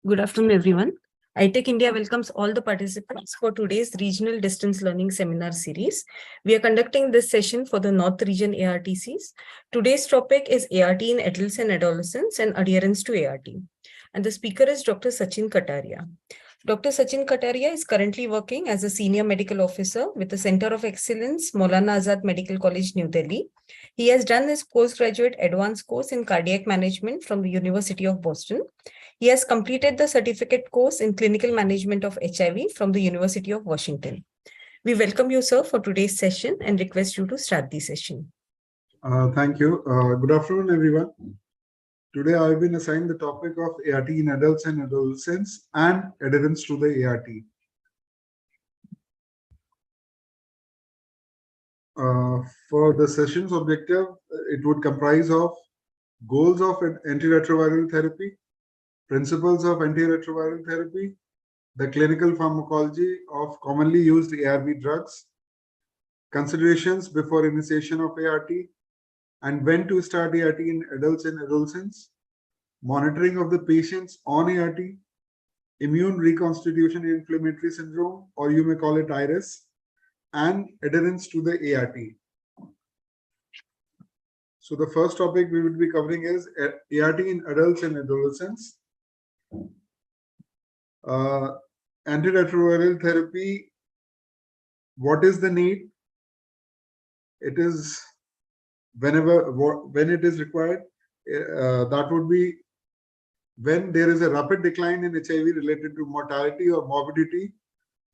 Good afternoon, everyone. iTech India welcomes all the participants for today's Regional Distance Learning Seminar Series. We are conducting this session for the North Region ARTCs. Today's topic is ART in adults and adolescents and adherence to ART. And the speaker is Dr. Sachin Karatria. Dr. Sachin Karatria is currently working as a Senior Medical Officer with the Center of Excellence, Maulana Azad Medical College, New Delhi. He has done his postgraduate advanced course in cardiac management from the University of Boston. He has completed the certificate course in clinical management of HIV from the University of Washington. We welcome you, sir, for today's session and request you to start the session. Thank you. Good afternoon, everyone. Today, I've been assigned the topic of ART in adults and adolescents and adherence to the ART. For the session's objective, it would comprise of goals of antiretroviral therapy, principles of antiretroviral therapy, the clinical pharmacology of commonly used ARV drugs, considerations before initiation of ART, and when to start ART in adults and adolescents, monitoring of the patients on ART, immune reconstitution in inflammatory syndrome, or you may call it IRIS, and adherence to the ART. So the first topic we will be covering is ART in adults and adolescents. Antiretroviral therapy, what is the need? It is when it is required, that would be when there is a rapid decline in HIV related to mortality or morbidity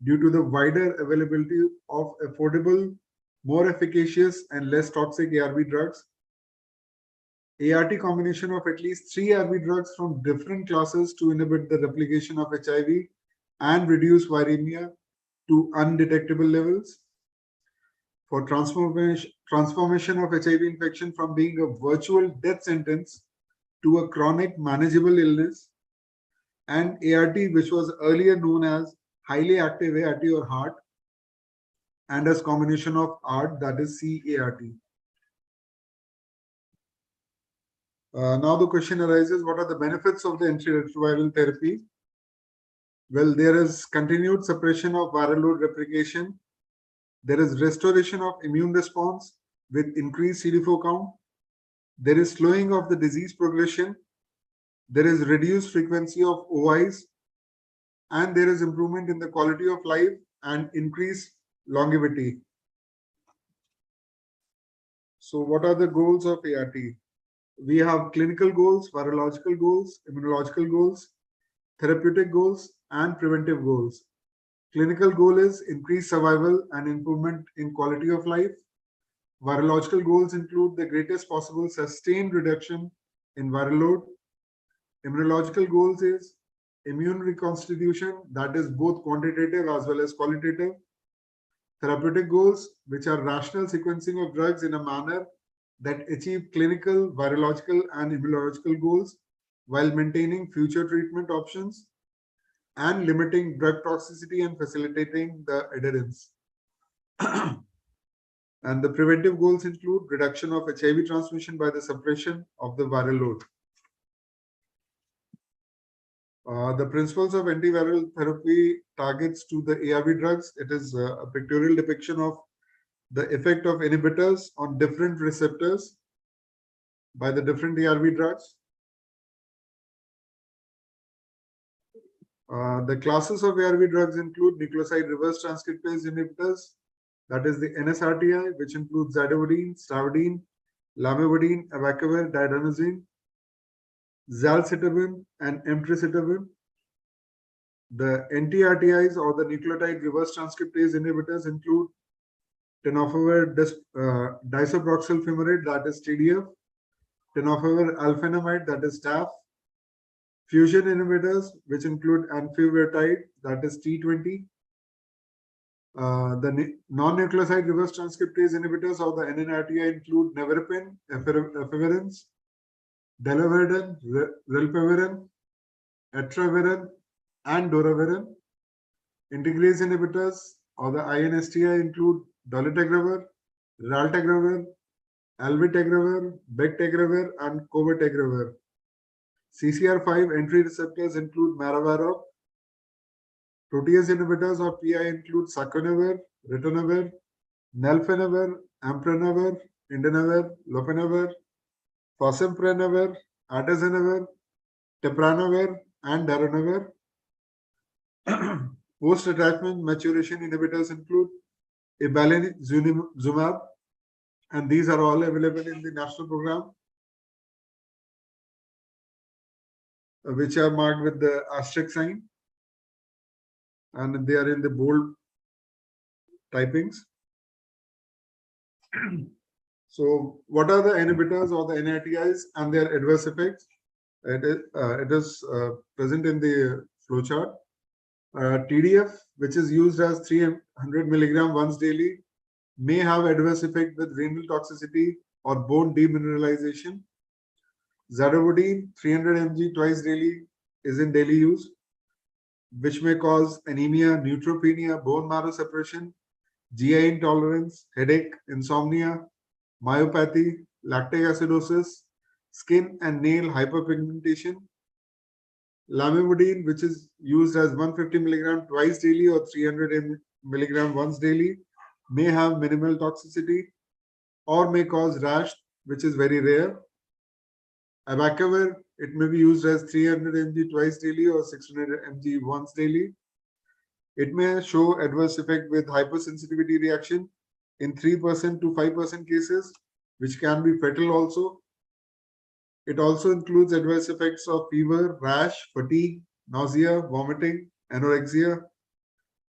due to the wider availability of affordable, more efficacious and less toxic ARV drugs. ART combination of at least 3 ARV drugs from different classes to inhibit the replication of HIV and reduce viremia to undetectable levels. For transformation of HIV infection from being a virtual death sentence to a chronic manageable illness, and ART, which was earlier known as highly active ART or HART, and as combination of ART, that is CART. Now the question arises, what are the benefits of the antiretroviral therapy? Well, there is continued suppression of viral load replication. There is restoration of immune response with increased CD4 count. There is slowing of the disease progression. There is reduced frequency of OIs. And there is improvement in the quality of life and increased longevity. So what are the goals of ART? We have clinical goals, virological goals, immunological goals, therapeutic goals, and preventive goals. Clinical goal is increased survival and improvement in quality of life. Virological goals include the greatest possible sustained reduction in viral load. Immunological goals is immune reconstitution, that is both quantitative as well as qualitative. Therapeutic goals, which are rational sequencing of drugs in a manner that achieve clinical, virological, and immunological goals while maintaining future treatment options and limiting drug toxicity and facilitating the adherence. And the preventive goals include reduction of HIV transmission by the suppression of the viral load. The principles of antiviral therapy targets to the ARV drugs. It is a pictorial depiction of the effect of inhibitors on different receptors by the different ARV drugs. The classes of ARV drugs include nucleoside reverse transcriptase inhibitors, that is the NSRTI, which includes zadovudine, stavudine, lamivudine, abacavir, diadenosine, zalcitabine, and emtricitabine. The NTRTIs or the nucleotide reverse transcriptase inhibitors include tenofovir disoproxil fumarate, that is TDF, tenofovir alfenamide, that is TAF, fusion inhibitors, which include anfivirtide, that is T20. The non-nucleoside reverse transcriptase inhibitors or the NNRTI include nevirapine, efavirenz, delavirdin, rilpivirine, etravirin, and doravirin. Integrase inhibitors or the INSTI include dolutegravir, raltegravir, alvitegravir, bictegravir, and covategravir. CCR5 entry receptors include maraviroc. Protease inhibitors or PI include saconavir, ritonavir, nelfenavir, amprenavir, indenavir, lopinavir, fosemprenavir, atazanavir, tepranavir, and darunavir. Post-attachment maturation inhibitors include ibalinizumab, and these are all available in the national program, which are marked with the asterisk sign, and they are in the bold typings. So what are the inhibitors or the NITIs and their adverse effects? It is present in the flowchart. TDF, which is used as 300 milligram once daily, may have adverse effect with renal toxicity or bone demineralization. Zadovudine, 300 mg twice daily, is in daily use, which may cause anemia, neutropenia, bone marrow suppression, GI intolerance, headache, insomnia, myopathy, lactic acidosis, skin and nail hyperpigmentation. Lamivudine, which is used as 150 milligram twice daily or 300 milligram once daily, may have minimal toxicity or may cause rash, which is very rare. Abacavir, it may be used as 300 mg twice daily or 600 mg once daily. It may show adverse effect with hypersensitivity reaction in 3% to 5% cases, which can be fatal also. It also includes adverse effects of fever, rash, fatigue, nausea, vomiting, anorexia,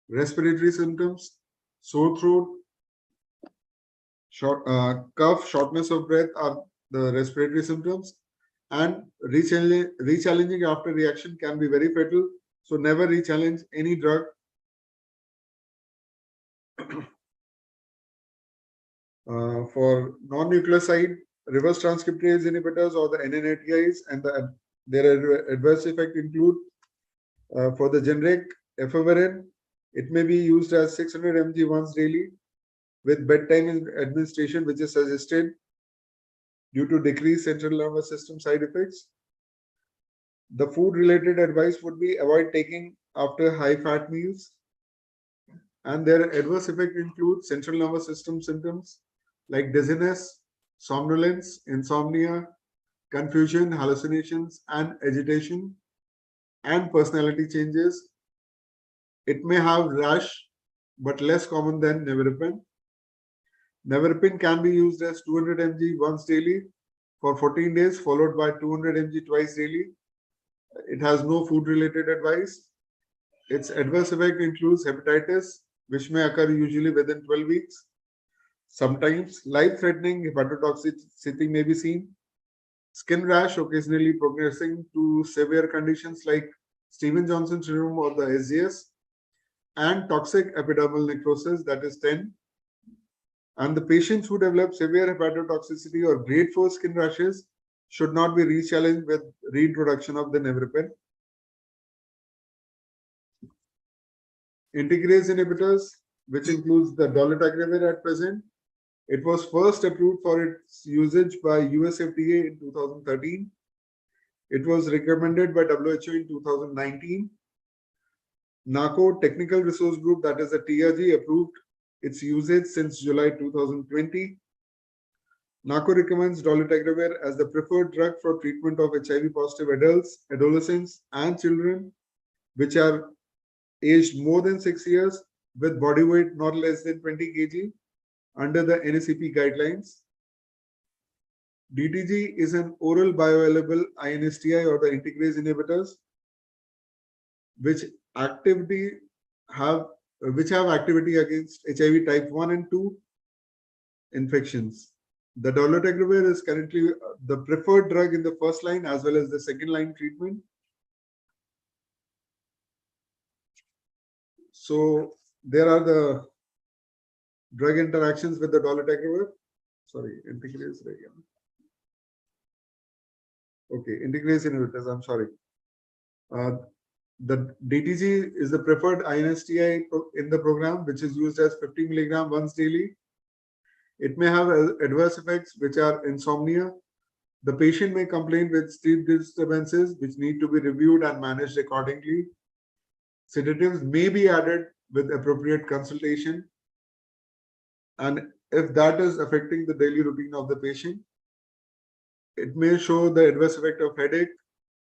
respiratory symptoms, sore throat, cough, shortness of breath are the respiratory symptoms, and rechallenging after reaction can be very fatal. So never rechallenge any drug. For non-nucleoside reverse transcriptase inhibitors or the NNATIs, and their adverse effect include for the generic efavirenz, it may be used as 600 mg once daily with bedtime administration, which is suggested due to decreased central nervous system side effects. The food-related advice would be avoid taking after high-fat meals, and their adverse effect include central nervous system symptoms like dizziness, somnolence, insomnia, confusion, hallucinations, and agitation, and personality changes. It may have rash, but less common than nevirapine. Nevirapine can be used as 200 mg once daily for 14 days, followed by 200 mg twice daily. It has no food-related advice. Its adverse effect includes hepatitis, which may occur usually within 12 weeks. Sometimes life-threatening hepatotoxicity may be seen. Skin rash, occasionally progressing to severe conditions like Stevens-Johnson syndrome or the SJS, and toxic epidermal necrosis, that is 10. And the patients who develop severe hepatotoxicity or grade 4 skin rashes should not be rechallenged with reintroduction of the nevirapine. Integrase inhibitors, which includes the Dolutegravir at present. It was first approved for its usage by US FDA in 2013. It was recommended by WHO in 2019. NACO Technical Resource Group, that is the TRG, approved its usage since July 2020. NACO recommends Dolutegravir as the preferred drug for treatment of HIV positive adults, adolescents, and children which are aged more than 6 years with body weight not less than 20 kg under the NACP guidelines. DTG is an oral bioavailable INSTI or the integrase inhibitors which have activity against HIV type 1 and 2 infections. The Dolutegravir is currently the preferred drug in the first line as well as the second line treatment. So there are the drug interactions with the Dolutegravir. Sorry, integrase. Okay, integrase inhibitors. I'm sorry. The DTG is the preferred INSTI in the program, which is used as 50 milligram once daily. It may have adverse effects, which are insomnia, The patient may complain with sleep disturbances, which need to be reviewed and managed accordingly. Sedatives may be added with appropriate consultation. And if that is affecting the daily routine of the patient, it may show the adverse effect of headache,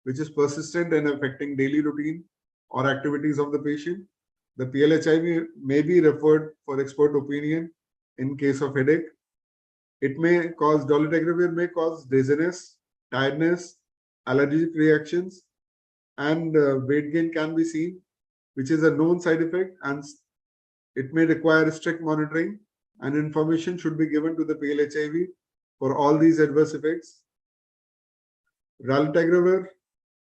which is persistent and affecting daily routine or activities of the patient. The PLHIV may be referred for expert opinion in case of headache. It may cause, Dolutegravir may cause dizziness, tiredness, allergic reactions, and weight gain can be seen, which is a known side effect, and it may require strict monitoring, and information should be given to the PLHIV for all these adverse effects. Dolutegravir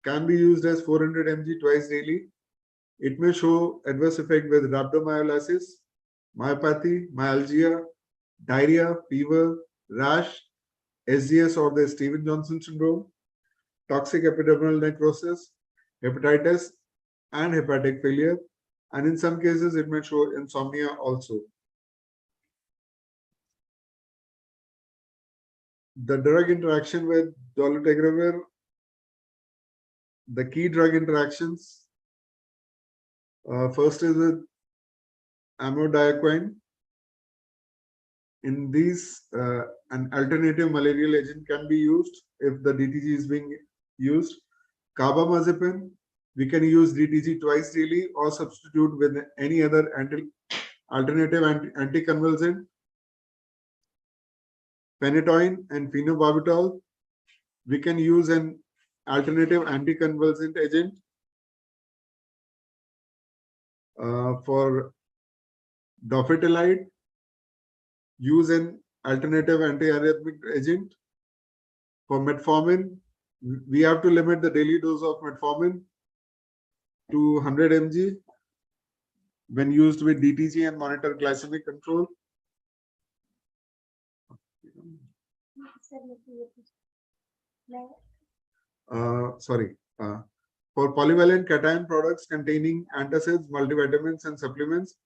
can be used as 400 mg twice daily. It may show adverse effect with rhabdomyolysis, myopathy, myalgia, diarrhea, fever, rash, SGS or the Stevens-Johnson syndrome, toxic epidermal necrosis, hepatitis, and hepatic failure. And in some cases, it may show insomnia also. The drug interaction with Dolutegravir, the key drug interactions, first is with amodiaquine. In these, an alternative malarial agent can be used if the DTG is being used. Carbamazepine, we can use DTG twice daily or substitute with any other alternative anticonvulsant. Phenytoin and phenobarbital, we can use an alternative anticonvulsant agent. For dofetilide, use an alternative antiarrhythmic agent. For metformin, we have to limit the daily dose of metformin to 100 mg when used with DTG and monitor glycemic control. For polyvalent cation products containing antacids, multivitamins, and supplements,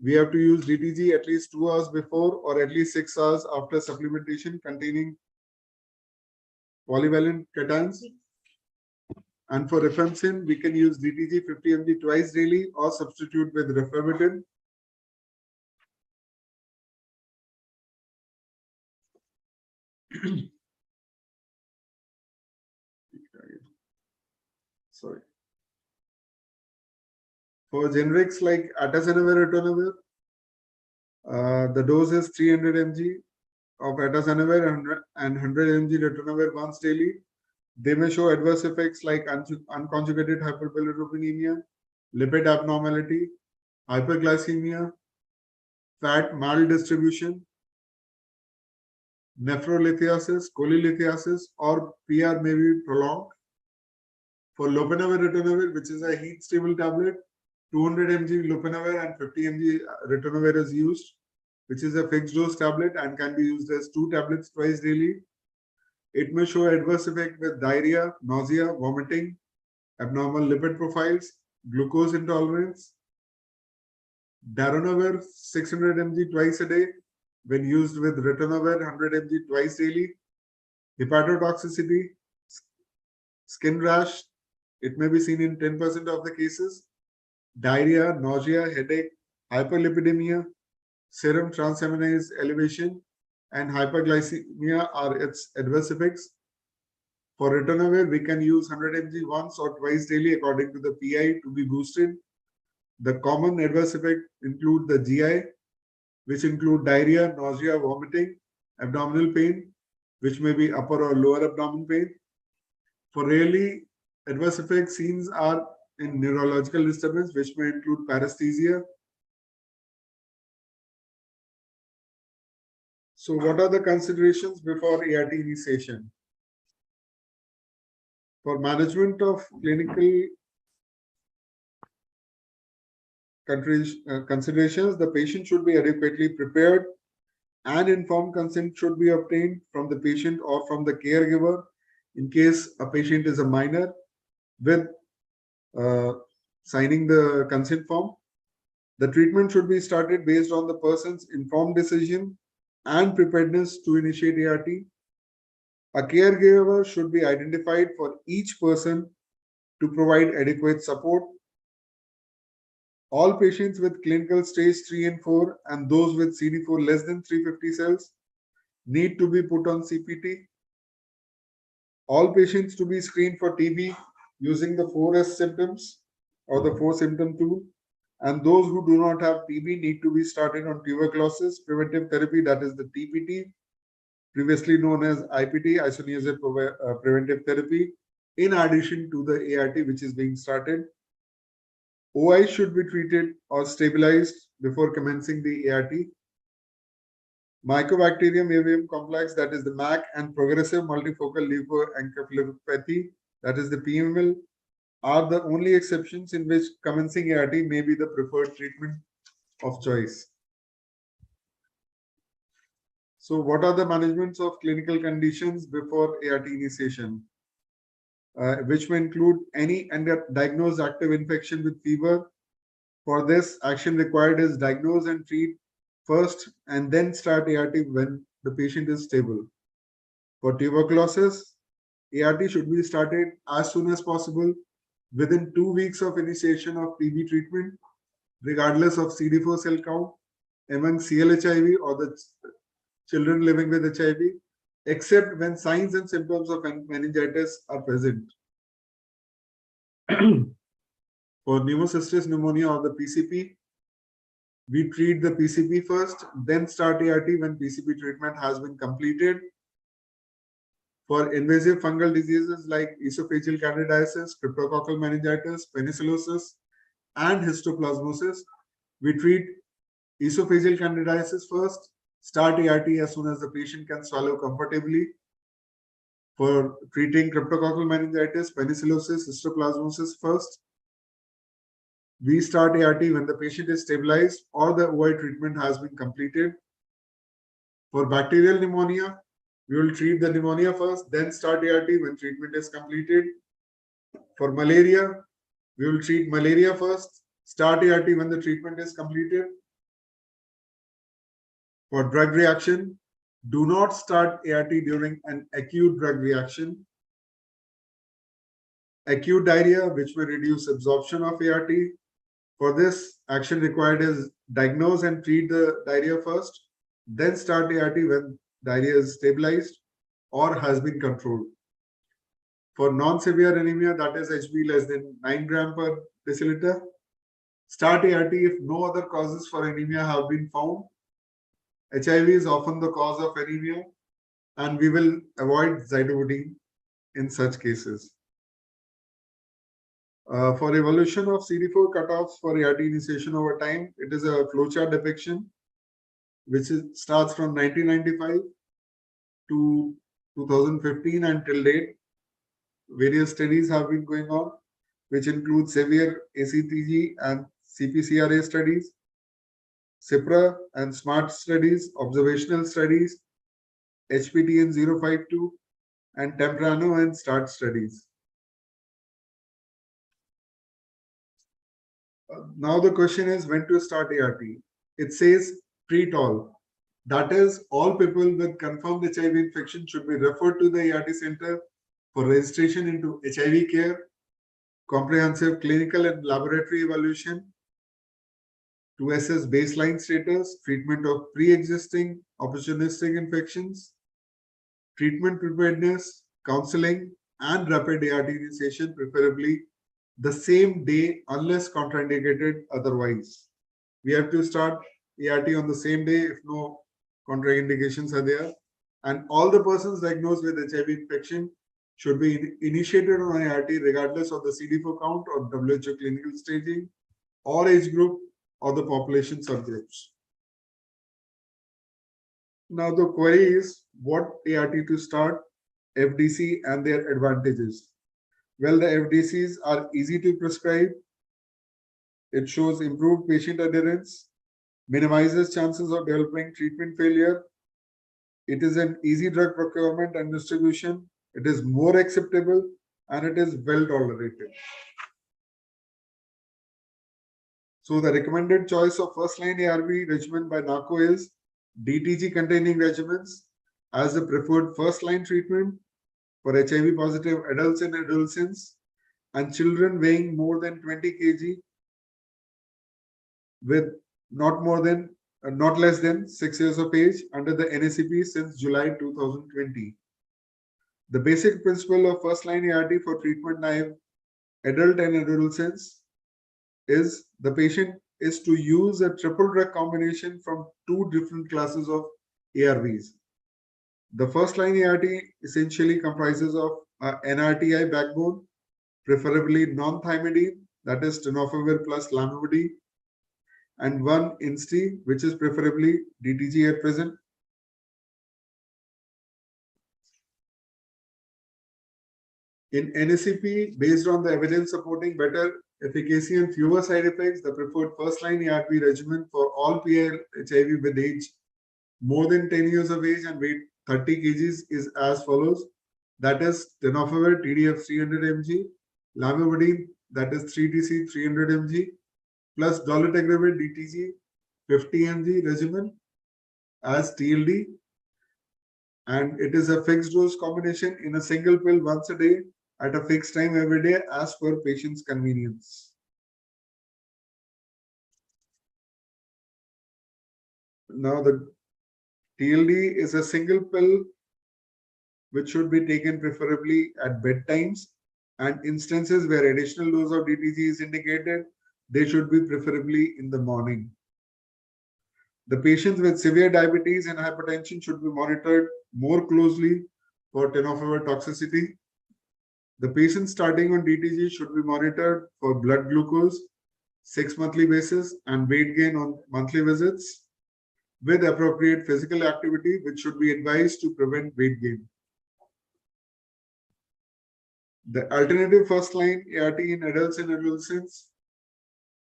we have to use DTG at least 2 hours before or at least 6 hours after supplementation containing polyvalent cations. And for rifampicin, we can use DTG 50 mg twice daily or substitute with rifampicin. Sorry. For generics like atazanavir, ritonavir, the dose is 300 mg of atazanavir and 100 mg ritonavir once daily. They may show adverse effects like unconjugated hyperbilirubinemia, lipid abnormality, hyperglycemia, fat maldistribution, nephrolithiasis, cholelithiasis, or PR may be prolonged. For lopinavir, ritonavir, which is a heat stable tablet, 200 mg lopinavir and 50 mg ritonavir is used, which is a fixed dose tablet and can be used as 2 tablets twice daily. It may show adverse effect with diarrhea, nausea, vomiting, abnormal lipid profiles, glucose intolerance. Darunavir 600 mg twice a day when used with ritonavir 100 mg twice daily. Hepatotoxicity, skin rash, it may be seen in 10% of the cases. Diarrhea, nausea, headache, hyperlipidemia, serum transaminase elevation, and hyperglycemia are its adverse effects. For ritonavir, we can use 100 mg once or twice daily according to the PI to be boosted. The common adverse effects include the GI, which include diarrhea, nausea, vomiting, abdominal pain, which may be upper or lower abdominal pain. For rarely adverse effects seen are in neurological disturbance, which may include paresthesia. So what are the considerations before ART initiation? For management of clinical considerations, the patient should be adequately prepared and informed consent should be obtained from the patient or from the caregiver in case a patient is a minor with signing the consent form. The treatment should be started based on the person's informed decision and preparedness to initiate ART. A caregiver should be identified for each person to provide adequate support. All patients with clinical stage 3 and 4 and those with CD4 less than 350 cells need to be put on CPT. All patients to be screened for TB using the 4S symptoms or the 4 symptom tool. And those who do not have TB need to be started on tuberculosis preventive therapy, that is the TPT, previously known as IPT, isoniazid preventive therapy, in addition to the ART which is being started. OI should be treated or stabilized before commencing the ART. Mycobacterium avium complex, that is the MAC, and progressive multifocal leukoencephalopathy, that is the PML, are the only exceptions in which commencing ART may be the preferred treatment of choice. So what are the managements of clinical conditions before ART initiation? Which may include any diagnosed active infection with fever. For this, action required is diagnose and treat first and then start ART when the patient is stable. For tuberculosis, ART should be started as soon as possible within 2 weeks of initiation of TB treatment, regardless of CD4 cell count among CLHIV or the children living with HIV, except when signs and symptoms of meningitis are present. For pneumocystis pneumonia or the PCP, we treat the PCP first, then start ART when PCP treatment has been completed. For invasive fungal diseases like esophageal candidiasis, cryptococcal meningitis, penicillosis, and histoplasmosis, we treat esophageal candidiasis first, start ART as soon as the patient can swallow comfortably. For treating cryptococcal meningitis, penicillosis, histoplasmosis first, we start ART when the patient is stabilized or the OI treatment has been completed. For bacterial pneumonia, we will treat the pneumonia first, then start ART when treatment is completed. For malaria, we will treat malaria first, start ART when the treatment is completed. For drug reaction, do not start ART during an acute drug reaction. Acute diarrhea, which may reduce absorption of ART. For this, action required is diagnose and treat the diarrhea first, then start ART when diarrhea is stabilized or has been controlled. For non-severe anemia, that is HB less than 9 gram per deciliter, start ART if no other causes for anemia have been found. HIV is often the cause of anemia, and we will avoid zidovudine in such cases. For evolution of CD4 cutoffs for ART initiation over time, it is a flowchart depiction which starts from 1995 to 2015 until date. Various studies have been going on, which include severe ACTG and CPCRA studies, CIPRA and SMART studies, observational studies, HPTN 052, and Temprano and START studies. Now the question is when to start ART. It says treat all. That is, all people with confirmed HIV infection should be referred to the ART center for registration into HIV care, comprehensive clinical and laboratory evaluation to assess baseline status, treatment of pre-existing opportunistic infections, treatment preparedness, counseling, and rapid ART initiation, preferably the same day unless contraindicated otherwise. We have to start ART on the same day if no contraindications are there. And all the persons diagnosed with HIV infection should be initiated on ART regardless of the CD4 count or WHO clinical staging or age group or the population subgroups. Now the query is what ART to start, FDC and their advantages. Well, the FDCs are easy to prescribe. It shows improved patient adherence, minimizes chances of developing treatment failure. It is an easy drug procurement and distribution. It is more acceptable and it is well tolerated. So the recommended choice of first-line ARV regimen by NACO is DTG containing regimens as the preferred first-line treatment, for HIV positive adults and adolescents and children weighing more than 20 kg with not less than 6 years of age under the NACP since July 2020. The basic principle of first-line ART for treatment-naive adult and adolescents is the patient is to use a triple drug combination from two different classes of ARVs. The first-line ART essentially comprises of an NRTI backbone, preferably non-thymidine, that is tenofovir plus lamivudine, and one INSTI, which is preferably DTG at present. In NACP, based on the evidence supporting better efficacy and fewer side effects, the preferred first-line ARV regimen for all PL-HIV with age more than 10 years of age and weight 30 kgs is as follows. That is tenofovir TDF 300 mg, lamivudine, that is 3TC 300 mg, plus dolutegravir DTG 50 mg regimen as TLD, and it is a fixed dose combination in a single pill once a day at a fixed time every day as per patient's convenience. Now the TLD is a single pill which should be taken preferably at bedtimes, and instances where additional dose of DTG is indicated, they should be preferably in the morning. The patients with severe diabetes and hypertension should be monitored more closely for tenofovir toxicity. The patients starting on DTG should be monitored for blood glucose 6 monthly basis and weight gain on monthly visits with appropriate physical activity, which should be advised to prevent weight gain. The alternative first-line ART in adults and adolescents,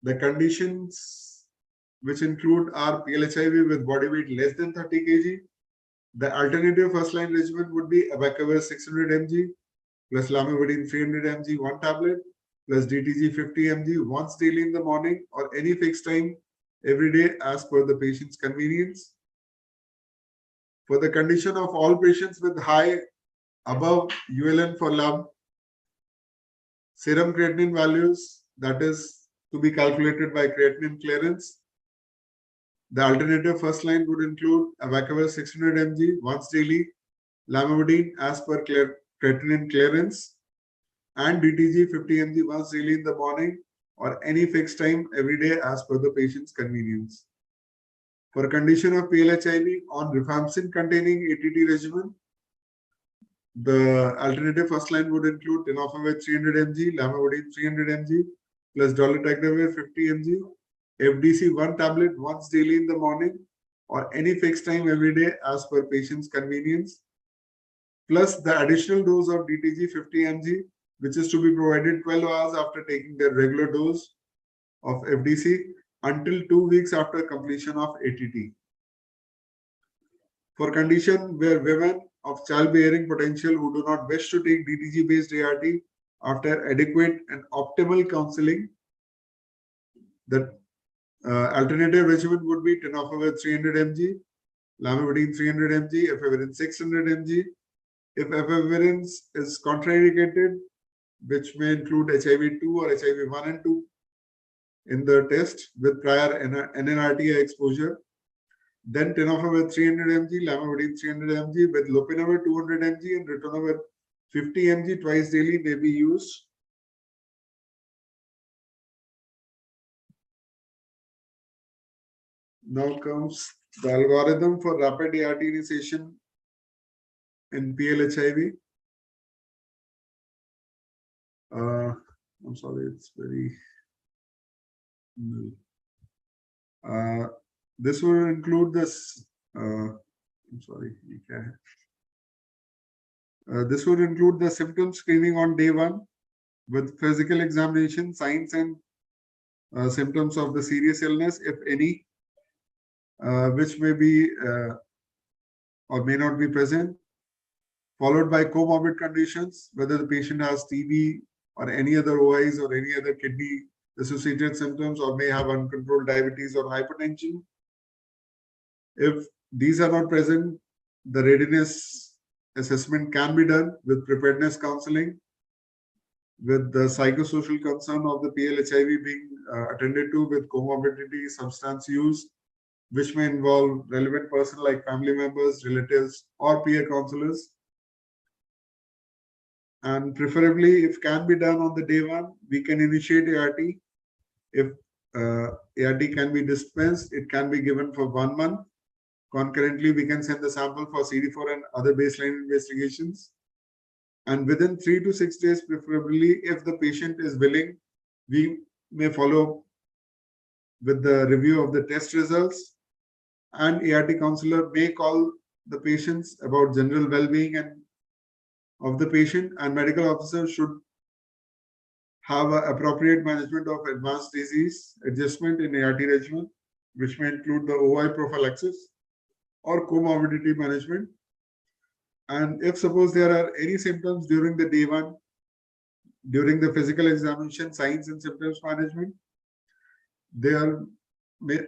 the conditions which include are PLHIV with body weight less than 30 kg. The alternative first-line regimen would be abacavir 600 mg plus lamivudine 300 mg 1 tablet plus DTG 50 mg once daily in the morning or any fixed time every day as per the patient's convenience. For the condition of all patients with high above ULN for lab, serum creatinine values, that is to be calculated by creatinine clearance. The alternative first line would include abacavir 600 mg once daily, lamivudine as per creatinine clearance, and DTG 50 mg once daily in the morning or any fixed time every day as per the patient's convenience. For condition of PLHIV on rifampicin containing ATT regimen, the alternative first line would include tenofovir 300 mg, lamivudine 300 mg, plus dolutegravir 50 mg, FDC 1 tablet once daily in the morning or any fixed time every day as per patient's convenience, plus the additional dose of DTG 50 mg, which is to be provided 12 hours after taking their regular dose of FDC until 2 weeks after completion of ATT. For condition where women of childbearing potential who do not wish to take DTG-based ART after adequate and optimal counseling, the alternative regimen would be tenofovir 300 mg, lamivudine 300 mg, efavirenz 600 mg. If efavirenz is contraindicated, which may include HIV-2 or HIV-1 and 2 in the test with prior NNRTI exposure, then tenofovir 300 mg, lamivudine 300 mg with lopinavir 200 mg and ritonavir 50 mg twice daily may be used. Now comes the algorithm for rapid ART initiation in PLHIV. I'm sorry, it's very this will include this. I'm sorry, this would include the symptom screening on day 1 with physical examination, signs and symptoms of the serious illness, if any, which may be or may not be present, followed by comorbid conditions, whether the patient has TB or any other OIs or any other kidney associated symptoms or may have uncontrolled diabetes or hypertension. If these are not present, the readiness assessment can be done with preparedness counseling, with the psychosocial concern of the PLHIV being attended to with comorbidity, substance use, which may involve relevant person like family members, relatives, or peer counselors. And preferably, if can be done on the day one, we can initiate ART. If ART can be dispensed, it can be given for 1 month. Concurrently, we can send the sample for CD4 and other baseline investigations. And within 3 to 6 days, preferably, if the patient is willing, we may follow up with the review of the test results. And ART counselor may call the patients about general well-being and of the patient, and medical officer should have an appropriate management of advanced disease adjustment in ART regimen, which may include the OI prophylaxis or comorbidity management. And if suppose there are any symptoms during the day one, during the physical examination, signs and symptoms management, there may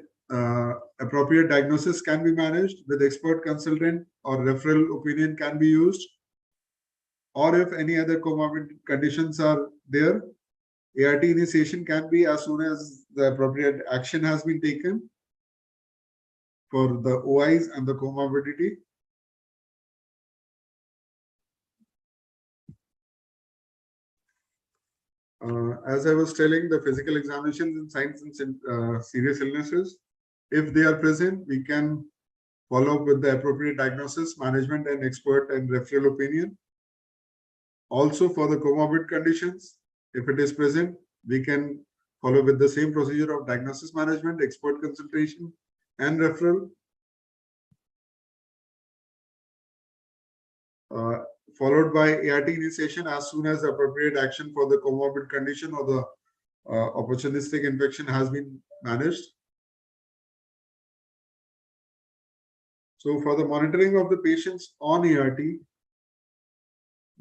appropriate diagnosis can be managed with expert consultant or referral opinion can be used. Or if any other comorbid conditions are there, ART initiation can be as soon as the appropriate action has been taken for the OIs and the comorbidity. As I was telling, the physical examinations in signs and serious illnesses, if they are present, we can follow up with the appropriate diagnosis, management, and expert and referral opinion. Also, for the comorbid conditions, if it is present, we can follow with the same procedure of diagnosis management, expert consultation, and referral. Followed by ART initiation as soon as the appropriate action for the comorbid condition or the opportunistic infection has been managed. So for the monitoring of the patients on ART,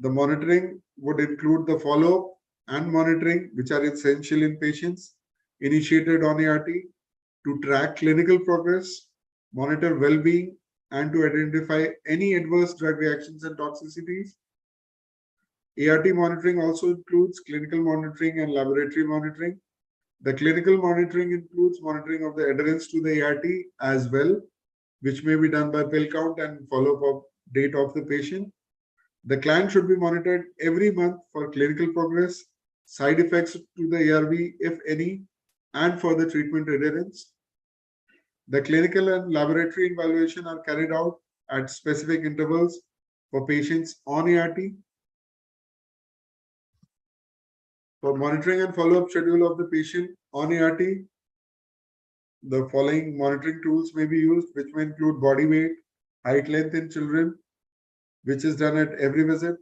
the monitoring would include the follow-up and monitoring, which are essential in patients initiated on ART to track clinical progress, monitor well-being, and to identify any adverse drug reactions and toxicities. ART monitoring also includes clinical monitoring and laboratory monitoring. The clinical monitoring includes monitoring of the adherence to the ART as well, which may be done by pill count and follow-up of date of the patient. The client should be monitored every month for clinical progress, side effects to the ARV, if any, and for the treatment adherence. The clinical and laboratory evaluation are carried out at specific intervals for patients on ART. For monitoring and follow-up schedule of the patient on ART, the following monitoring tools may be used, which may include body weight, height length in children, which is done at every visit,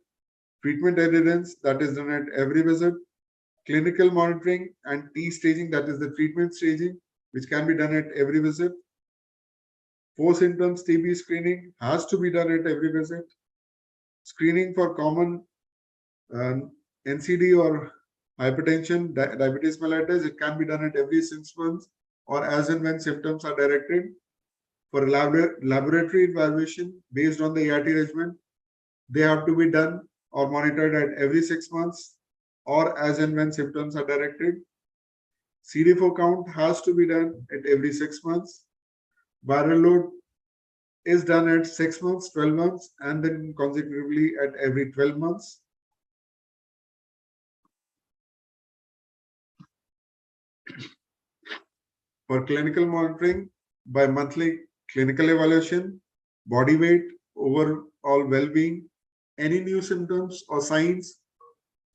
treatment adherence, that is done at every visit, clinical monitoring and T staging, that is the treatment staging, which can be done at every visit. 4 symptoms TB screening has to be done at every visit. Screening for common NCD or hypertension, diabetes mellitus, it can be done at every 6 months or as and when symptoms are directed. For laboratory evaluation based on the ART regimen, they have to be done or monitored at every 6 months or as and when symptoms are directed. CD4 count has to be done at every 6 months. Viral load is done at 6 months, 12 months, and then consecutively at every 12 months. For clinical monitoring, by monthly clinical evaluation, body weight, overall well-being, any new symptoms or signs,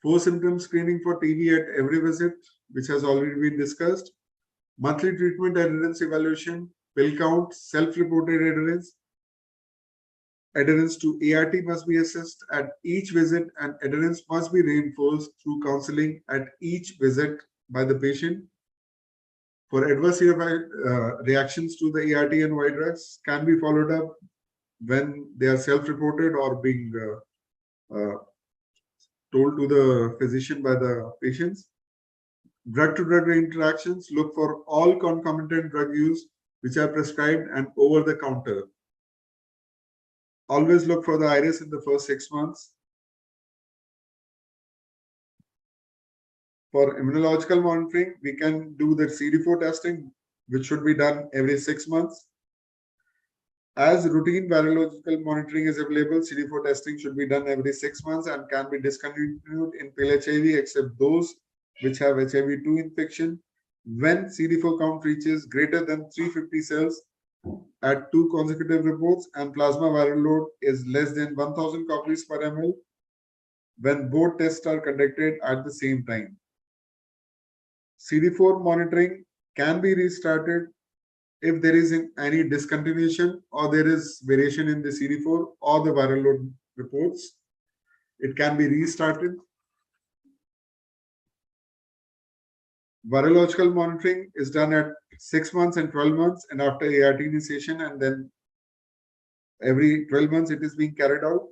4 symptom screening for TB at every visit, which has already been discussed, monthly treatment adherence evaluation, pill count, self-reported adherence to ART must be assessed at each visit, and adherence must be reinforced through counseling at each visit by the patient. For adverse reactions to the ART and Y drugs can be followed up when they are self-reported or being told to the physician by the patients. Drug-to-drug interactions, look for all concomitant drug use which are prescribed and over the counter. Always look for the iris in the first 6 months. For immunological monitoring, we can do the CD4 testing, which should be done every 6 months. As routine virological monitoring is available, CD4 testing should be done every 6 months and can be discontinued in PLHIV except those which have HIV-2 infection when CD4 count reaches greater than 350 cells at 2 consecutive reports and plasma viral load is less than 1000 copies per ml when both tests are conducted at the same time. CD4 monitoring can be restarted if there is any discontinuation or there is variation in the CD4 or the viral load reports. It can be restarted. Virological monitoring is done at 6 months and 12 months and after ART initiation, and then every 12 months it is being carried out.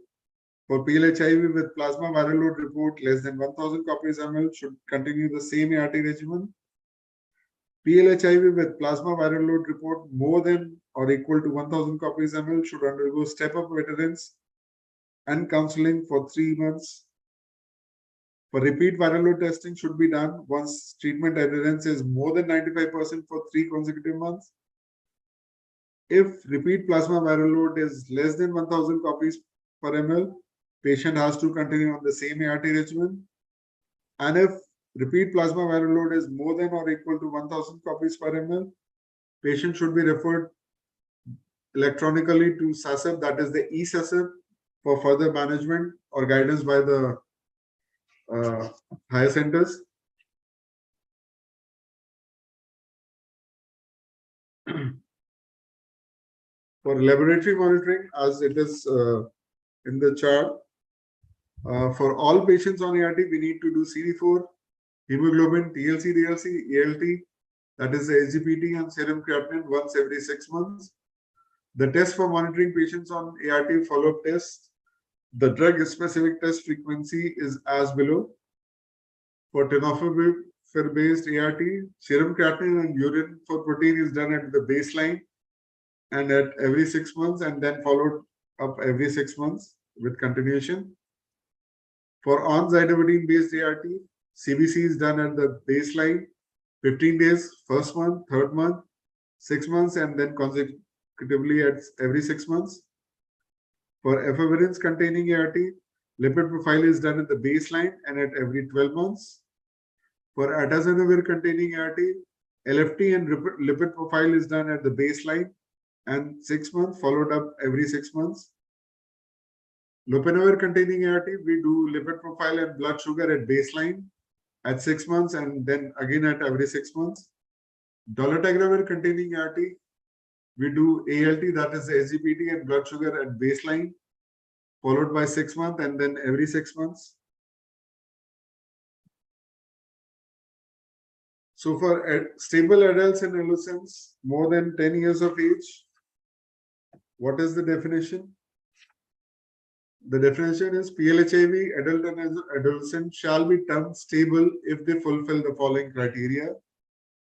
For PLHIV with plasma viral load report less than 1000 copies ml should continue the same ART regimen. PLHIV with plasma viral load report more than or equal to 1000 copies ml should undergo step-up adherence and counseling for 3 months. For repeat viral load testing should be done once treatment adherence is more than 95% for 3 consecutive months. If repeat plasma viral load is less than 1000 copies per ml, patient has to continue on the same ART regimen. And if repeat plasma viral load is more than or equal to 1000 copies per ml, patient should be referred electronically to SASIP, that is the e-SASIP, for further management or guidance by the higher centers. For laboratory monitoring, as it is in the chart, for all patients on ART, we need to do CD4, hemoglobin, TLC, DLC, ALT, that is the SGPT and serum creatinine once every 6 months. The test for monitoring patients on ART follow-up tests, the drug-specific test frequency is as below. For tenofovir-based ART, serum creatinine and urine for protein is done at the baseline and at every 6 months and then followed up every 6 months with continuation. For on-zidovudine-based ART, CBC is done at the baseline, 15 days, first month, third month, 6 months, and then consecutively at every 6 months. For efavirenz containing ART, lipid profile is done at the baseline and at every 12 months. For atazanavir containing ART, LFT and lipid profile is done at the baseline and 6 months, followed up every 6 months. Lopinavir containing ART, we do lipid profile and blood sugar at baseline at 6 months and then again at every 6 months. Dolutegravir containing ART, we do ALT, that is the SGPT and blood sugar at baseline, followed by 6 months and then every 6 months. So for stable adults and adolescents more than 10 years of age, what is the definition? The definition is PLHIV adult and adolescent shall be termed stable if they fulfill the following criteria.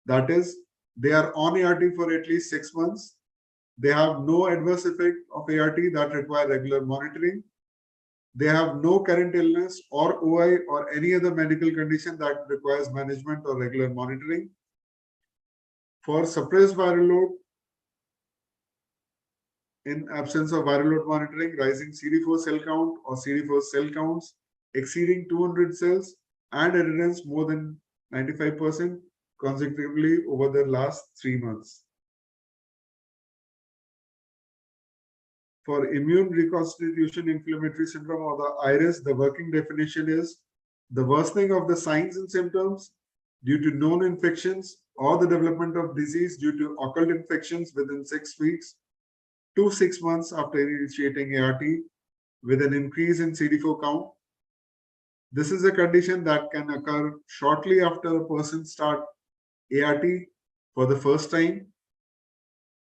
That is, they are on ART for at least 6 months. They have no adverse effect of ART that require regular monitoring. They have no current illness or OI or any other medical condition that requires management or regular monitoring. For suppressed viral load, in absence of viral load monitoring, rising CD4 cell count or CD4 cell counts exceeding 200 cells and adherence more than 95% consecutively over the last 3 months. For immune reconstitution inflammatory syndrome or the IRIS, the working definition is the worsening of the signs and symptoms due to known infections or the development of disease due to occult infections within 6 weeks to 6 months after initiating ART with an increase in CD4 count. This is a condition that can occur shortly after a person starts ART for the first time.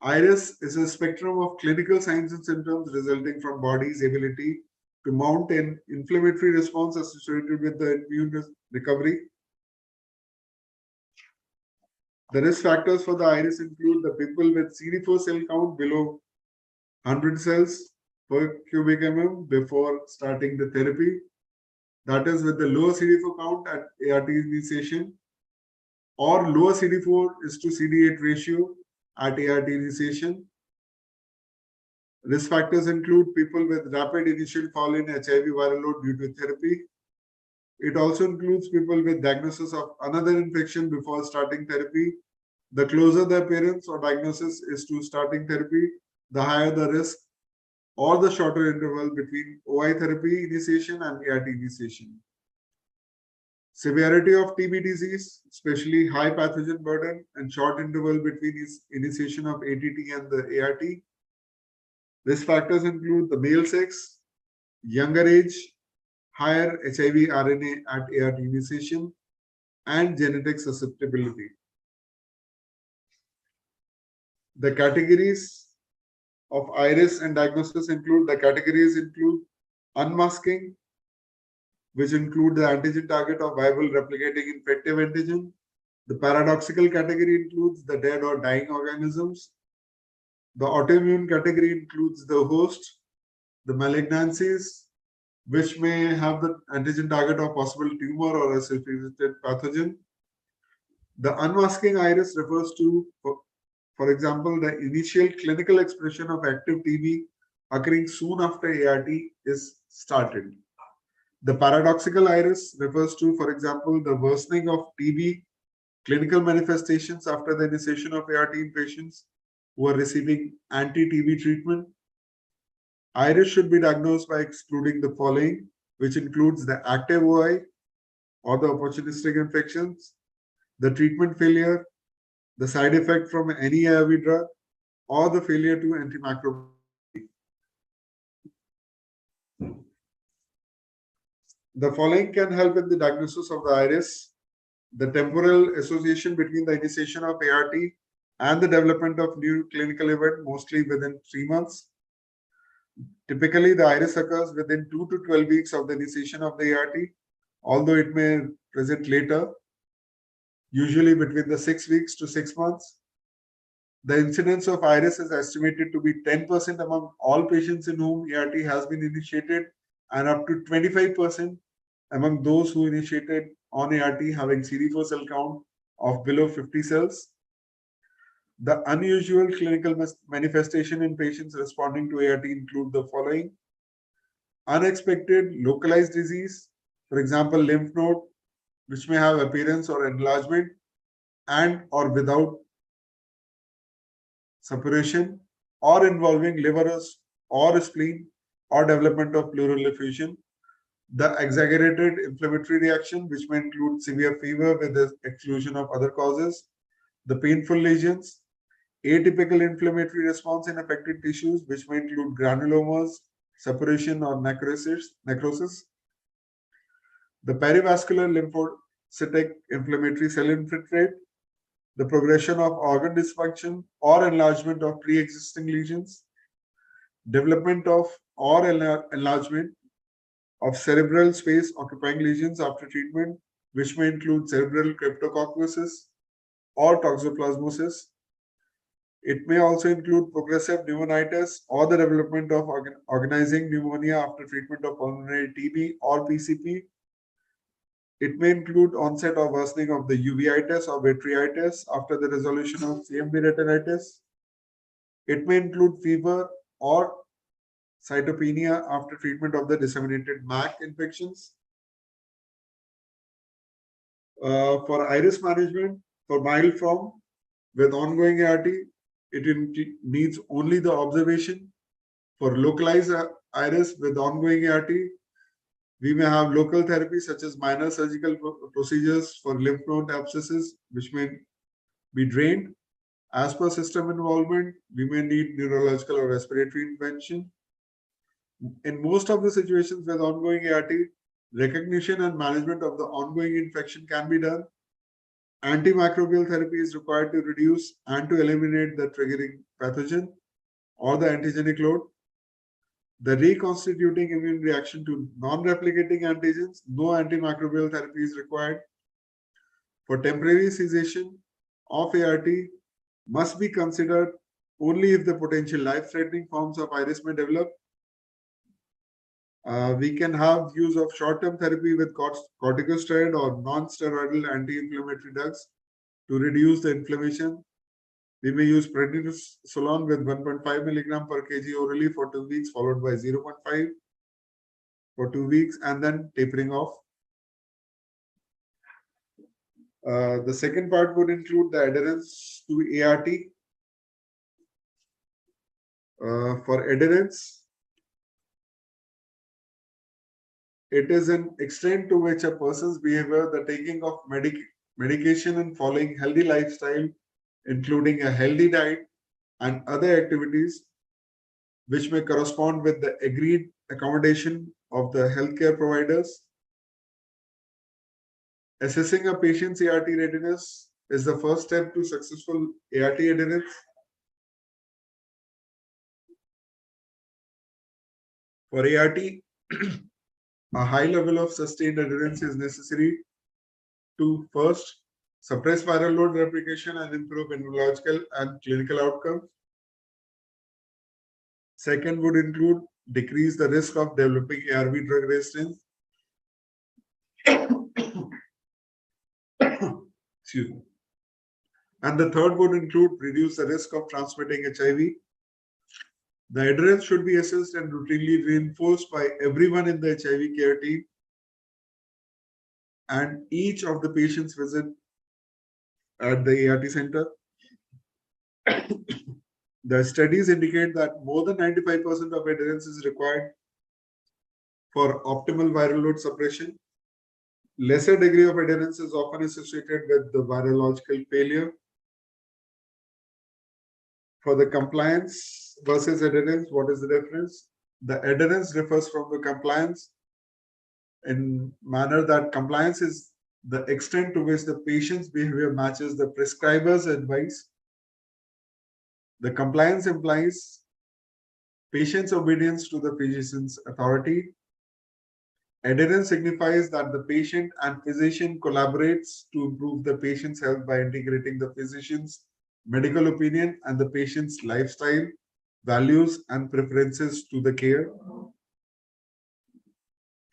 IRIS is a spectrum of clinical signs and symptoms resulting from body's ability to mount an inflammatory response associated with the immune recovery. The risk factors for the IRIS include the people with CD4 cell count below 100 cells per cubic mm before starting the therapy. That is with the lower CD4 count at ART initiation, or lower CD4 is to CD8 ratio at ART initiation. Risk factors include people with rapid initial fall in HIV viral load due to therapy. It also includes people with diagnosis of another infection before starting therapy. The closer the appearance or diagnosis is to starting therapy, the higher the risk or the shorter interval between OI therapy initiation and ART initiation. Severity of TB disease, especially high pathogen burden and short interval between initiation of ATT and the ART. Risk factors include the male sex, younger age, higher HIV RNA at ART initiation, and genetic susceptibility. The categories of iris and diagnosis include unmasking, which include the antigen target of viable replicating infective antigen. The paradoxical category includes the dead or dying organisms. The autoimmune category includes the host, the malignancies, which may have the antigen target of possible tumor or a self-limited pathogen. The unmasking iris refers to, for example, the initial clinical expression of active TB occurring soon after ART is started. The paradoxical iris refers to, for example, the worsening of TB clinical manifestations after the initiation of ART in patients who are receiving anti-TB treatment. Iris should be diagnosed by excluding the following, which includes the active OI or the opportunistic infections, the treatment failure, the side effect from any ARV drug, or the failure to antimicrobial. The following can help in the diagnosis of the iris: the temporal association between the initiation of ART and the development of new clinical event, mostly within 3 months. Typically, the iris occurs within 2 to 12 weeks of the initiation of the ART, although it may present later, usually between the 6 weeks to 6 months. The incidence of iris is estimated to be 10% among all patients in whom ART has been initiated, and up to 25% among those who initiated on ART having CD4 cell count of below 50 cells. The unusual clinical manifestation in patients responding to ART include the following: unexpected localized disease, for example, lymph node, which may have appearance or enlargement and or without suppuration, or involving liver or spleen, or development of pleural effusion. The exaggerated inflammatory reaction, which may include severe fever with the exclusion of other causes. The painful lesions, atypical inflammatory response in affected tissues, which may include granulomas, suppuration, or necrosis. The perivascular lymphocytic inflammatory cell infiltrate, the progression of organ dysfunction or enlargement of pre-existing lesions, development of or enlargement of cerebral space occupying lesions after treatment, which may include cerebral cryptococcosis or toxoplasmosis. It may also include progressive pneumonitis or the development of organizing pneumonia after treatment of pulmonary TB or PCP. It may include onset or worsening of the uveitis or vitritis after the resolution of CMV retinitis. It may include fever or cytopenia after treatment of the disseminated MAC infections. For iris management, for mild form with ongoing ART, it needs only the observation. For localized iris with ongoing ART, we may have local therapy such as minor surgical procedures for lymph node abscesses, which may be drained. As per system involvement, we may need neurological or respiratory intervention. In most of the situations with ongoing ART, recognition and management of the ongoing infection can be done. Antimicrobial therapy is required to reduce and to eliminate the triggering pathogen or the antigenic load. The reconstituting immune reaction to non-replicating antigens, no antimicrobial therapy is required. For temporary cessation of ART must be considered only if the potential life-threatening forms of iris may develop. We can have use of short-term therapy with corticosteroid or non-steroidal anti-inflammatory drugs to reduce the inflammation. We may use prednisolone with 1.5 milligram per kg orally for 2 weeks, followed by 0.5 for 2 weeks, and then tapering off. The second part would include the adherence to ART. For adherence, it is an extent to which a person's behavior, the taking of medication and following healthy lifestyle, including a healthy diet and other activities, which may correspond with the agreed accommodation of the healthcare providers. Assessing a patient's ART readiness is the first step to successful ART adherence. For ART, a high level of sustained adherence is necessary to first suppress viral load replication and improve immunological and clinical outcomes. Second would include decrease the risk of developing ARV drug resistance. Excuse me. And the third would include reduce the risk of transmitting HIV. The adherence should be assessed and routinely reinforced by everyone in the HIV care team, and each of the patients visit at the ART center. The studies indicate that more than 95% of adherence is required for optimal viral load suppression. Lesser degree of adherence is often associated with the virological failure. For the compliance versus adherence, what is the difference? The adherence differs from the compliance in manner that compliance is the extent to which the patient's behavior matches the prescriber's advice. The compliance implies patient's obedience to the physician's authority. Adherence signifies that the patient and physician collaborates to improve the patient's health by integrating the physician's medical opinion and the patient's lifestyle, values, and preferences to the care.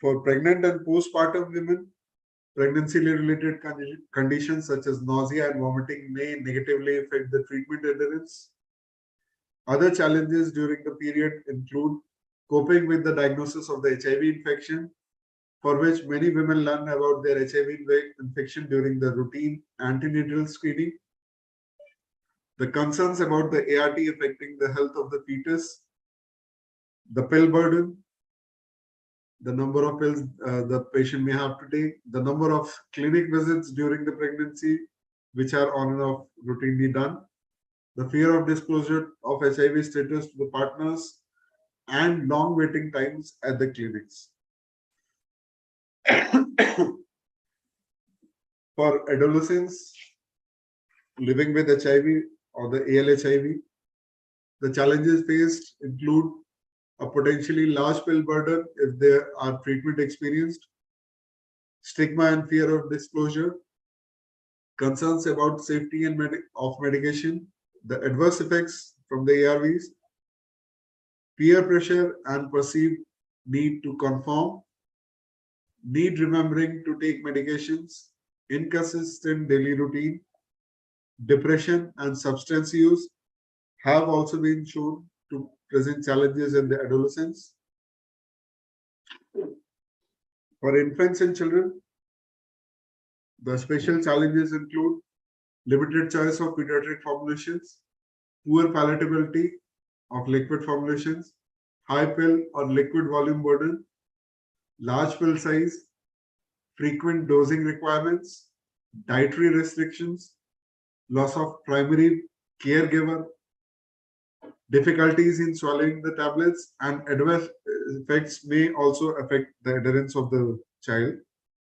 For pregnant and postpartum women, pregnancy-related conditions such as nausea and vomiting may negatively affect the treatment adherence. Other challenges during the period include coping with the diagnosis of the HIV infection, for which many women learn about their HIV infection during the routine antenatal screening. The concerns about the ART affecting the health of the fetus, the pill burden, the number of pills the patient may have to take, the number of clinic visits during the pregnancy, which are on and off routinely done, the fear of disclosure of HIV status to the partners, and long waiting times at the clinics. For adolescents living with HIV or the ALHIV, the challenges faced include a potentially large pill burden if they are treatment experienced, stigma and fear of disclosure, concerns about safety and of medication, the adverse effects from the ARVs, peer pressure and perceived need to conform, need remembering to take medications, inconsistent daily routine, depression and substance use have also been shown to present challenges in the adolescents. For infants and children, the special challenges include limited choice of pediatric formulations, poor palatability of liquid formulations, high pill or liquid volume burden, large pill size, frequent dosing requirements, dietary restrictions, loss of primary caregiver, difficulties in swallowing the tablets, and adverse effects may also affect the adherence of the child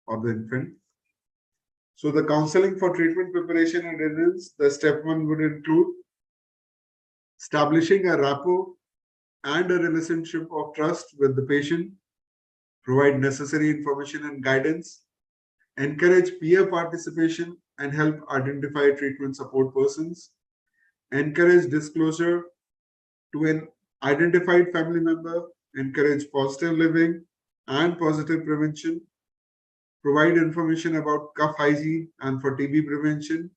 or the infant. So the counseling for treatment preparation and adherence, the step one would include establishing a rapport and a relationship of trust with the patient, provide necessary information and guidance, encourage peer participation and help identify treatment support persons, encourage disclosure to an identified family member, encourage positive living, and positive prevention, provide information about cough hygiene and for TB prevention,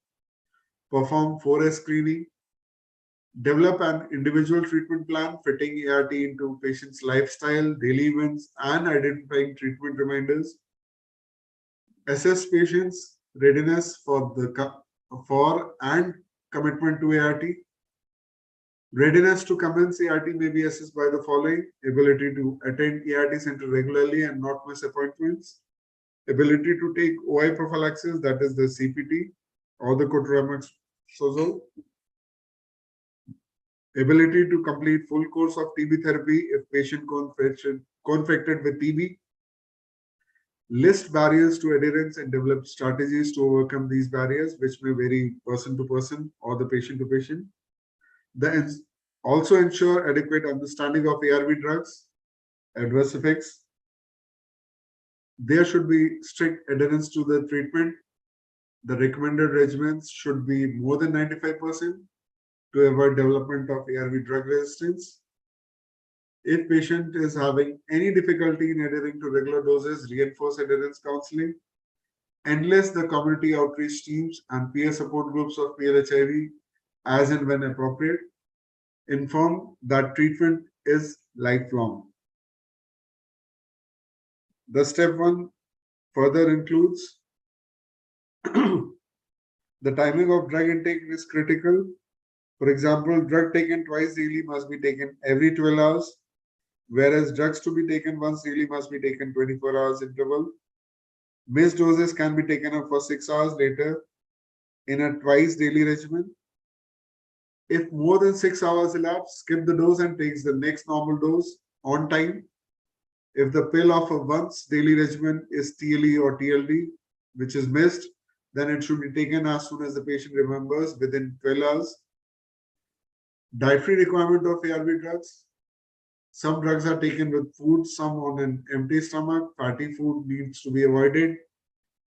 perform 4S screening, develop an individual treatment plan fitting ART into patient's lifestyle, daily events, and identifying treatment reminders, assess patients' readiness for and commitment to ART. Readiness to commence ART may be assessed by the following: ability to attend ART center regularly and not miss appointments, ability to take OI prophylaxis, that is the CPT or the cotrimoxazole, ability to complete full course of TB therapy if patient co-infected with TB, list barriers to adherence and develop strategies to overcome these barriers, which may vary person to person or the patient to patient. Also ensure adequate understanding of ARV drugs, adverse effects. There should be strict adherence to the treatment. The recommended regimens should be more than 95% to avoid development of ARV drug resistance. If patient is having any difficulty in adhering to regular doses, reinforce adherence counseling. Enlist the community outreach teams and peer support groups of PLHIV as and when appropriate. Inform that treatment is lifelong. The step 1 further includes the timing of drug intake is critical. For example, drug taken twice daily must be taken every 12 hours, whereas drugs to be taken once daily must be taken 24 hours interval. Missed doses can be taken up for 6 hours later in a twice daily regimen. If more than 6 hours elapse, skip the dose and takes the next normal dose on time. If the pill of a once daily regimen is TLE or TLD, which is missed, then it should be taken as soon as the patient remembers within 12 hours. Dietary requirement of ARV drugs. Some drugs are taken with food, some on an empty stomach. Fatty food needs to be avoided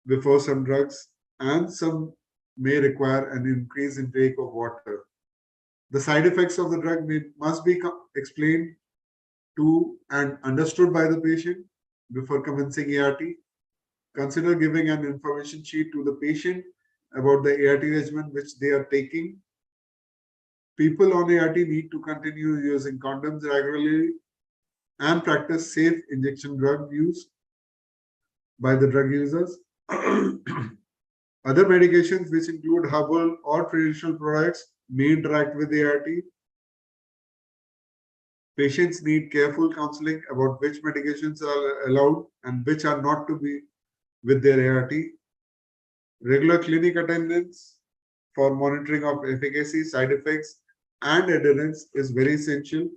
before some drugs, and some may require an increased intake of water. The side effects of the drug must be explained to and understood by the patient before commencing ART. Consider giving an information sheet to the patient about the ART regimen which they are taking. People on ART need to continue using condoms regularly and practice safe injection drug use by the drug users. Other medications which include herbal or traditional products may interact with ART. Patients need careful counseling about which medications are allowed and which are not to be with their ART. Regular clinic attendance for monitoring of efficacy, side effects, and adherence is very essential.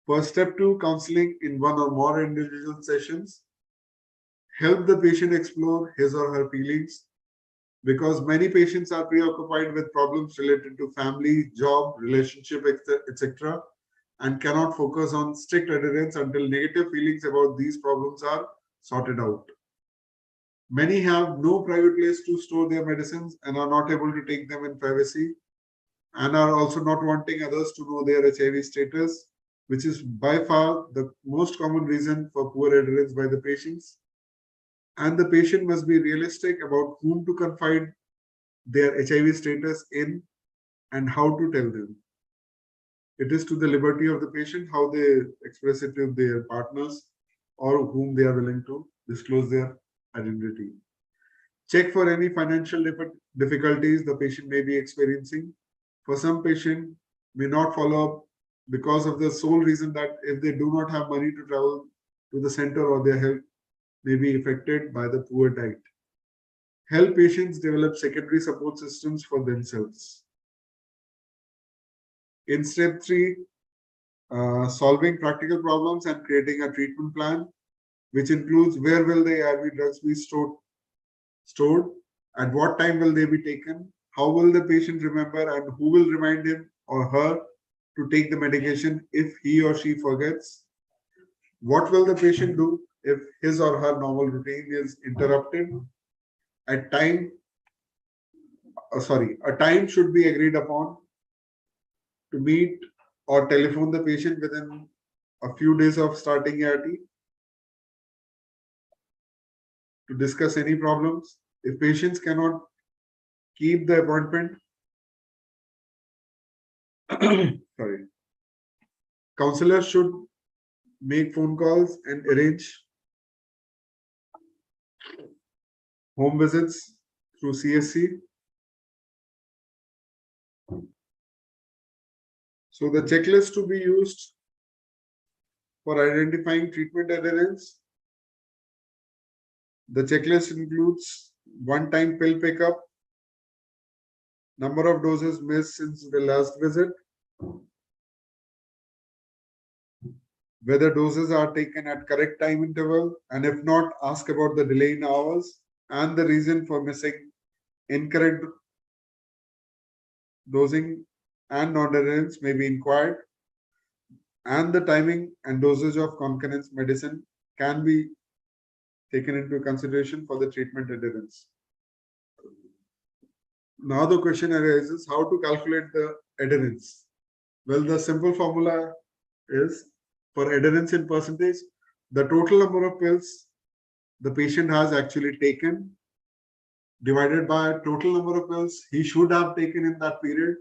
For step 2, counseling in one or more individual sessions. Help the patient explore his or her feelings, because many patients are preoccupied with problems related to family, job, relationship, etc., and cannot focus on strict adherence until negative feelings about these problems are sorted out. Many have no private place to store their medicines and are not able to take them in privacy, and are also not wanting others to know their HIV status, which is by far the most common reason for poor adherence by the patients. And the patient must be realistic about whom to confide their HIV status in and how to tell them. It is to the liberty of the patient how they express it to their partners or whom they are willing to disclose their identity. Check for any financial difficulties the patient may be experiencing. For some patient may not follow up because of the sole reason that if they do not have money to travel to the center, or their health may be affected by the poor diet. Help patients develop secondary support systems for themselves. In step 3, solving practical problems and creating a treatment plan, which includes where will the ARV drugs be stored, at what time will they be taken, how will the patient remember, and who will remind him or her to take the medication if he or she forgets. What will the patient do if his or her normal routine is interrupted? A time should be agreed upon to meet or telephone the patient within a few days of starting ART to discuss any problems. If patients cannot keep the appointment, sorry, counselors should make phone calls and arrange home visits through CSC. So the checklist to be used for identifying treatment adherence. The checklist includes one-time pill pickup, number of doses missed since the last visit, whether doses are taken at correct time interval, and if not, ask about the delay in hours and the reason for missing, incorrect dosing and non-adherence may be inquired, and the timing and dosage of concurrent medicine can be taken into consideration for the treatment adherence. Now the question arises, how to calculate the adherence? Well, the simple formula is for adherence in percentage, the total number of pills the patient has actually taken divided by total number of pills he should have taken in that period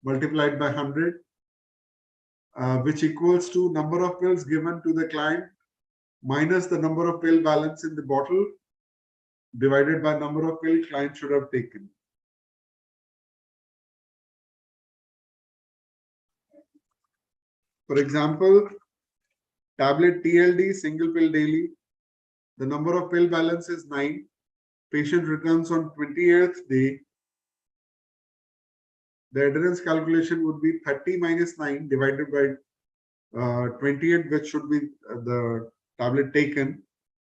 multiplied by 100, which equals to number of pills given to the client minus the number of pill balance in the bottle divided by number of pill client should have taken. For example, tablet TLD single pill daily, the number of pill balance is 9. Patient returns on 28th day. The adherence calculation would be 30 minus 9 divided by 28, which should be the tablet taken,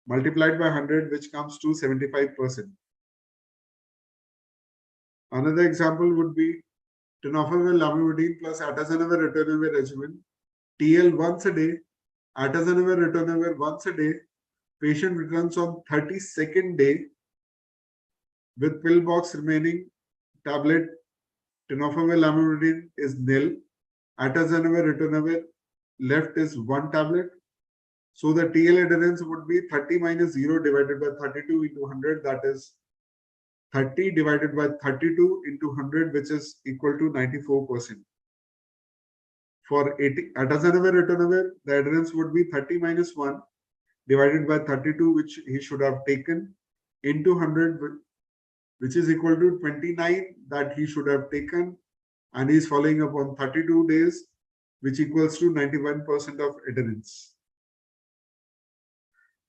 multiplied by 100, which comes to 75%. Another example would be tenofovir lamivudine plus atazanavir ritonavir regimen, TL once a day, atazanavir ritonavir once a day. Patient returns on 32nd day with pill box remaining. Tablet tenofovir lamivudine is nil. Atazanavir ritonavir left is 1 tablet. So the TL adherence would be 30 minus 0 divided by 32 into 100. That is 30 divided by 32 into 100, which is equal to 94%. For atazanavir ritonavir, the adherence would be 30 minus 1 divided by 32, which he should have taken, into 100, which is equal to 29 that he should have taken, and he is following up on 32 days, which equals to 91% of adherence.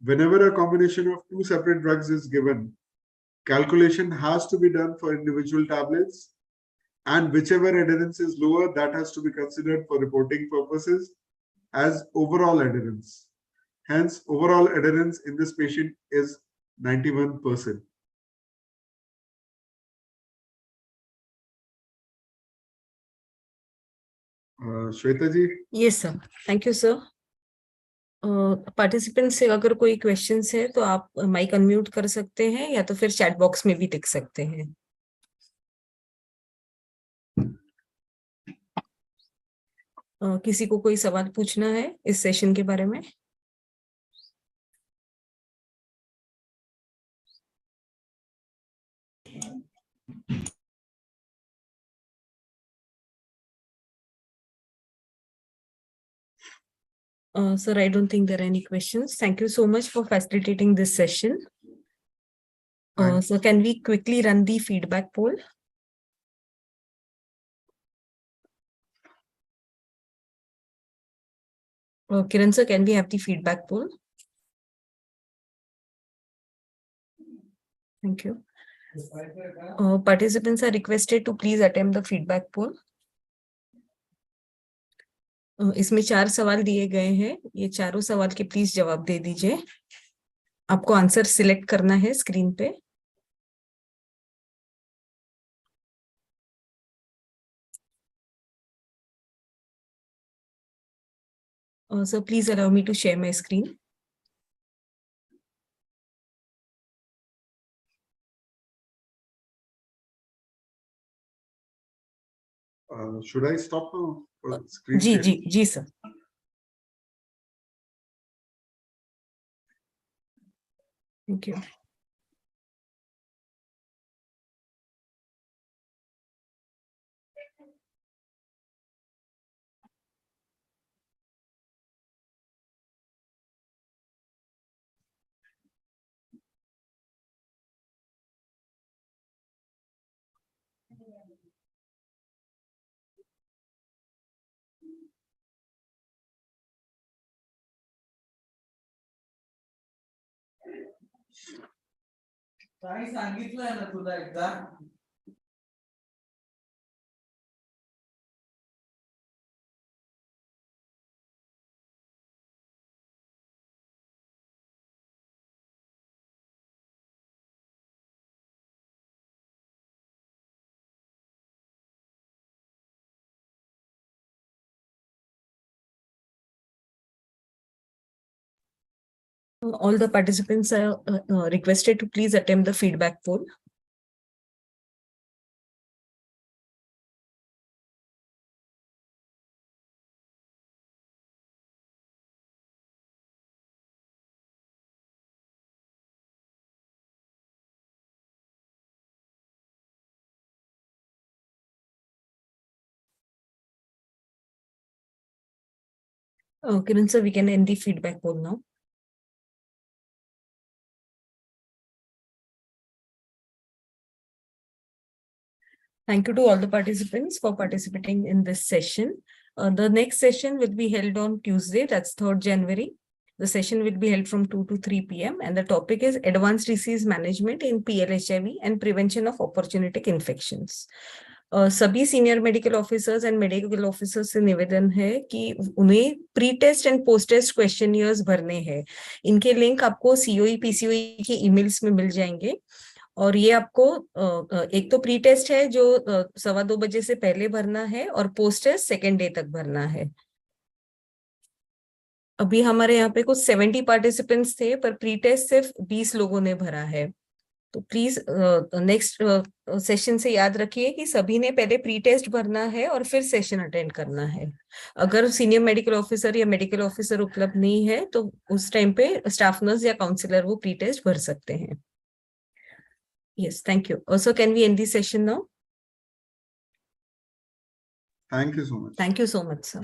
Whenever a combination of two separate drugs is given, calculation has to be done for individual tablets, and whichever adherence is lower, that has to be considered for reporting purposes as overall adherence. Hence, overall adherence in this patient is 91%. Shweta ji? Yes, sir. Thank you, sir. Participant से अगर कोई questions है तो आप mic unmute कर सकते हैं या तो फिर चैट बॉक्स में भी लिख सकते हैं. किसी को कोई सवाल पूछना है इस सेशन के बारे में? Sir, I don't think there are any questions. Thank you so much for facilitating this session. So can we quickly run the feedback poll? Kiran sir, can we have the feedback poll? Thank you. Participants are requested to please attempt the feedback poll. इसमें 4 सवाल दिए गए हैं. ये चारों सवाल के please जवाब दे दीजिए. आपको आंसर सिलेक्ट करना है स्क्रीन पे. So please allow me to share my screen. Should I stop now? Screen ji, sir. Thank you. काही सांगितलंय ना तुला एकदा. All the participants are requested to please attempt the feedback poll. Kiran sir, we can end the feedback poll now. Thank you to all the participants for participating in this session. The next session will be held on Tuesday, that's 3rd January. The session will be held from 2 to 3 p.m. and the topic is Advanced Disease Management in PLHIV and Prevention of Opportunistic Infections. सभी senior medical officers and medical officers से निवेदन है कि उन्हें pre test and post test questionnaires भरने हैं. इनके link आपको सीओई पीसीओई की ईमेल्स में मिल जाएंगे और ये आपको एक तो प्री टेस्ट है जो 2:15 बजे से पहले भरना है और पोस्ट टेस्ट 2nd डे तक भरना है. अभी हमारे यहाँ पे कुछ 70 पार्टिसिपेंट्स थे पर प्री टेस्ट सिर्फ 20 लोगों ने भरा है. तो प्लीज नेक्स्ट सेशन से याद रखिए कि सभी ने पहले प्री टेस्ट भरना है और फिर सेशन अटेंड करना है. अगर सीनियर मेडिकल ऑफिसर या मेडिकल ऑफिसर उपलब्ध नहीं है तो उस टाइम पे स्टाफ नर्स या काउंसलर वो प्री टेस्ट भर सकते हैं. Yes, thank you. Also, can we end the session now? Thank you so much. Thank you so much, sir.